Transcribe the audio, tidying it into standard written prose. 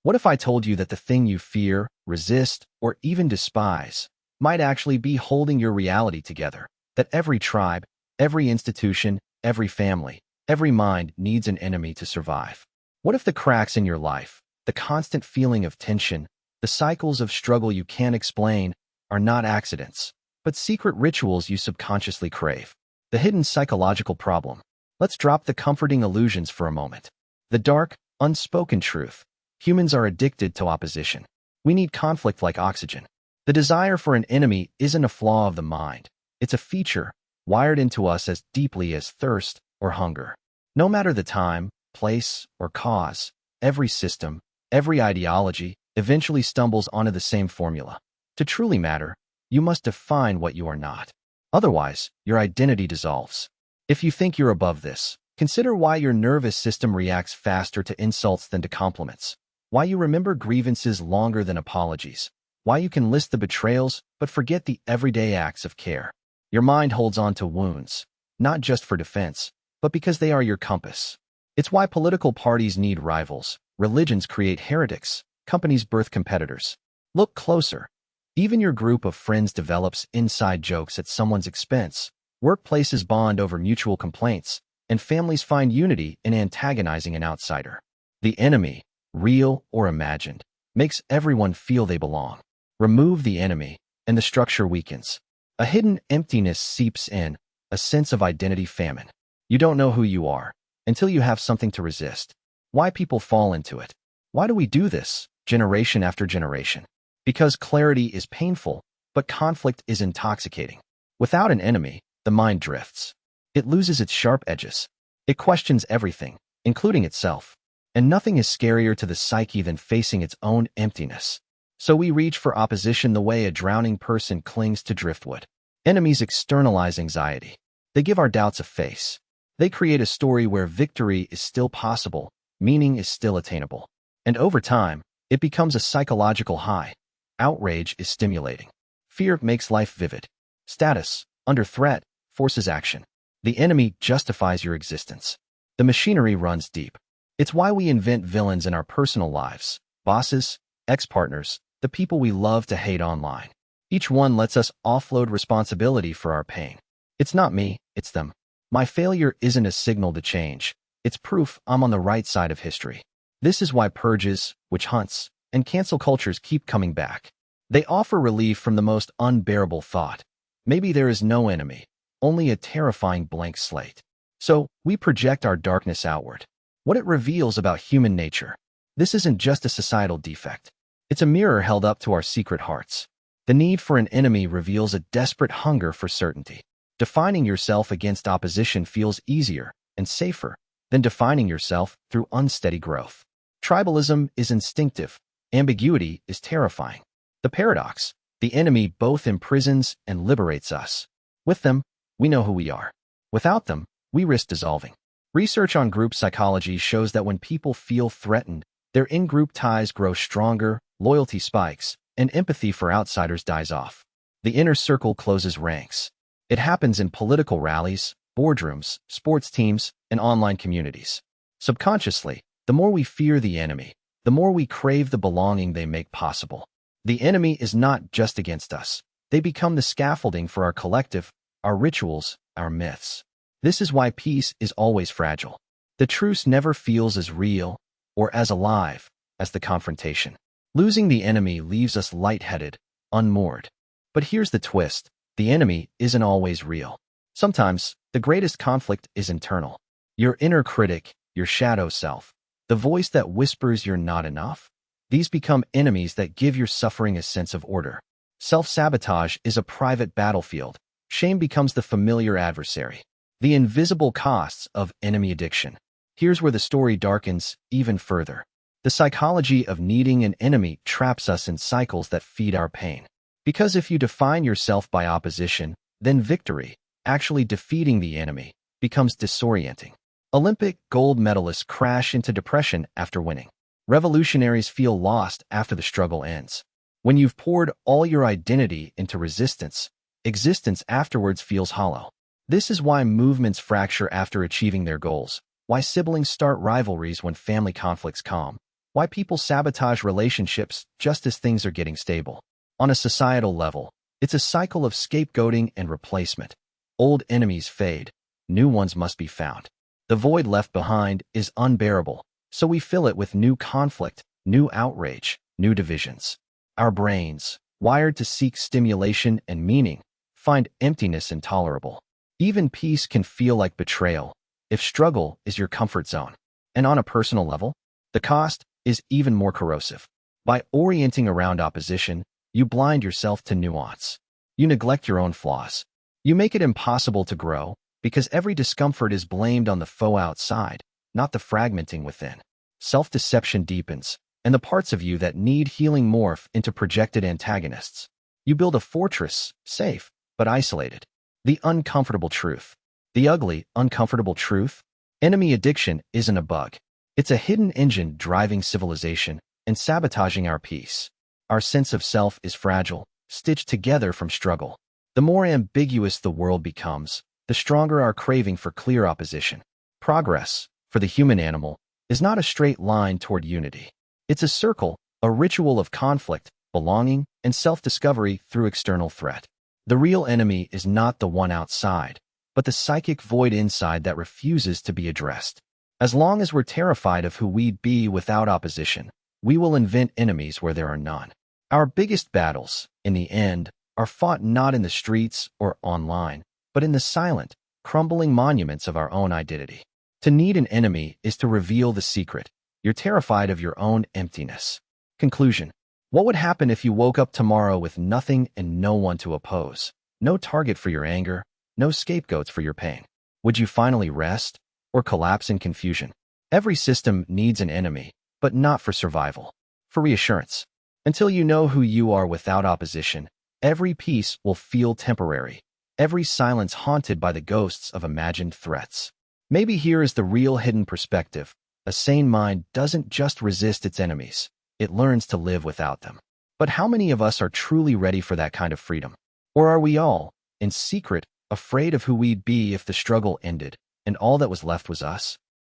What if I told you that the thing you fear, resist, or even despise might actually be holding your reality together? That every tribe, every institution, every family, every mind needs an enemy to survive? What if the cracks in your life, the constant feeling of tension, the cycles of struggle you can't explain, are not accidents, but secret rituals you subconsciously crave? The hidden psychological problem. Let's drop the comforting illusions for a moment. The dark, unspoken truth. Humans are addicted to opposition. We need conflict like oxygen. The desire for an enemy isn't a flaw of the mind. It's a feature wired into us as deeply as thirst or hunger. No matter the time, place, or cause, every system, every ideology eventually stumbles onto the same formula. To truly matter, you must define what you are not. Otherwise, your identity dissolves. If you think you're above this, consider why your nervous system reacts faster to insults than to compliments. Why you remember grievances longer than apologies. Why you can list the betrayals but forget the everyday acts of care. Your mind holds on to wounds, not just for defense, but because they are your compass. It's why political parties need rivals, religions create heretics, companies birth competitors. Look closer. Even your group of friends develops inside jokes at someone's expense. Workplaces bond over mutual complaints, and families find unity in antagonizing an outsider. The enemy, real or imagined, makes everyone feel they belong. Remove the enemy, and the structure weakens. A hidden emptiness seeps in, a sense of identity famine. You don't know who you are until you have something to resist. Why people fall into it? Why do we do this, generation after generation? Because clarity is painful, but conflict is intoxicating. Without an enemy, the mind drifts. It loses its sharp edges. It questions everything, including itself. And nothing is scarier to the psyche than facing its own emptiness. So we reach for opposition the way a drowning person clings to driftwood. Enemies externalize anxiety. They give our doubts a face. They create a story where victory is still possible, meaning is still attainable. And over time, it becomes a psychological high. Outrage is stimulating. Fear makes life vivid. Status, under threat, forces action. The enemy justifies your existence. The machinery runs deep. It's why we invent villains in our personal lives, bosses, ex-partners, the people we love to hate online. Each one lets us offload responsibility for our pain. It's not me, it's them. My failure isn't a signal to change. It's proof I'm on the right side of history. This is why purges, witch hunts, and cancel cultures keep coming back. They offer relief from the most unbearable thought. Maybe there is no enemy, only a terrifying blank slate. So, we project our darkness outward. What it reveals about human nature. This isn't just a societal defect. It's a mirror held up to our secret hearts. The need for an enemy reveals a desperate hunger for certainty. Defining yourself against opposition feels easier and safer than defining yourself through unsteady growth. Tribalism is instinctive. Ambiguity is terrifying. The paradox, the enemy both imprisons and liberates us. With them, we know who we are. Without them, we risk dissolving. Research on group psychology shows that when people feel threatened, their in-group ties grow stronger, loyalty spikes, and empathy for outsiders dies off. The inner circle closes ranks. It happens in political rallies, boardrooms, sports teams, and online communities. Subconsciously, the more we fear the enemy, the more we crave the belonging they make possible. The enemy is not just against us. They become the scaffolding for our collective, our rituals, our myths. This is why peace is always fragile. The truce never feels as real or as alive as the confrontation. Losing the enemy leaves us lightheaded, unmoored. But here's the twist. The enemy isn't always real. Sometimes, the greatest conflict is internal. Your inner critic, your shadow self, the voice that whispers you're not enough. These become enemies that give your suffering a sense of order. Self-sabotage is a private battlefield. Shame becomes the familiar adversary. The invisible costs of enemy addiction. Here's where the story darkens even further. The psychology of needing an enemy traps us in cycles that feed our pain. Because if you define yourself by opposition, then victory, actually defeating the enemy, becomes disorienting. Olympic gold medalists crash into depression after winning. Revolutionaries feel lost after the struggle ends. When you've poured all your identity into resistance, existence afterwards feels hollow. This is why movements fracture after achieving their goals, why siblings start rivalries when family conflicts calm, Why people sabotage relationships just as things are getting stable. On a societal level, it's a cycle of scapegoating and replacement. Old enemies fade, new ones must be found. The void left behind is unbearable, so we fill it with new conflict, new outrage, new divisions. Our brains, wired to seek stimulation and meaning, find emptiness intolerable. Even peace can feel like betrayal if struggle is your comfort zone. And on a personal level, the cost is even more corrosive. By orienting around opposition, you blind yourself to nuance. You neglect your own flaws. You make it impossible to grow because every discomfort is blamed on the foe outside, not the fragmenting within. Self-deception deepens, and the parts of you that need healing morph into projected antagonists. You build a fortress, safe, but isolated. The uncomfortable truth. The ugly, uncomfortable truth. Enemy addiction isn't a bug. It's a hidden engine driving civilization and sabotaging our peace. Our sense of self is fragile, stitched together from struggle. The more ambiguous the world becomes, the stronger our craving for clear opposition. Progress, for the human animal, is not a straight line toward unity. It's a circle, a ritual of conflict, belonging, and self-discovery through external threat. The real enemy is not the one outside, but the psychic void inside that refuses to be addressed. As long as we're terrified of who we'd be without opposition, we will invent enemies where there are none. Our biggest battles, in the end, are fought not in the streets or online, but in the silent, crumbling monuments of our own identity. To need an enemy is to reveal the secret. You're terrified of your own emptiness. Conclusion. What would happen if you woke up tomorrow with nothing and no one to oppose? No target for your anger, no scapegoats for your pain. Would you finally rest or collapse in confusion? Every system needs an enemy, but not for survival, for reassurance. Until you know who you are without opposition, every peace will feel temporary, every silence haunted by the ghosts of imagined threats. Maybe here is the real hidden perspective. A sane mind doesn't just resist its enemies, it learns to live without them. But how many of us are truly ready for that kind of freedom? Or are we all, in secret, afraid of who we'd be if the struggle ended and all that was left was us?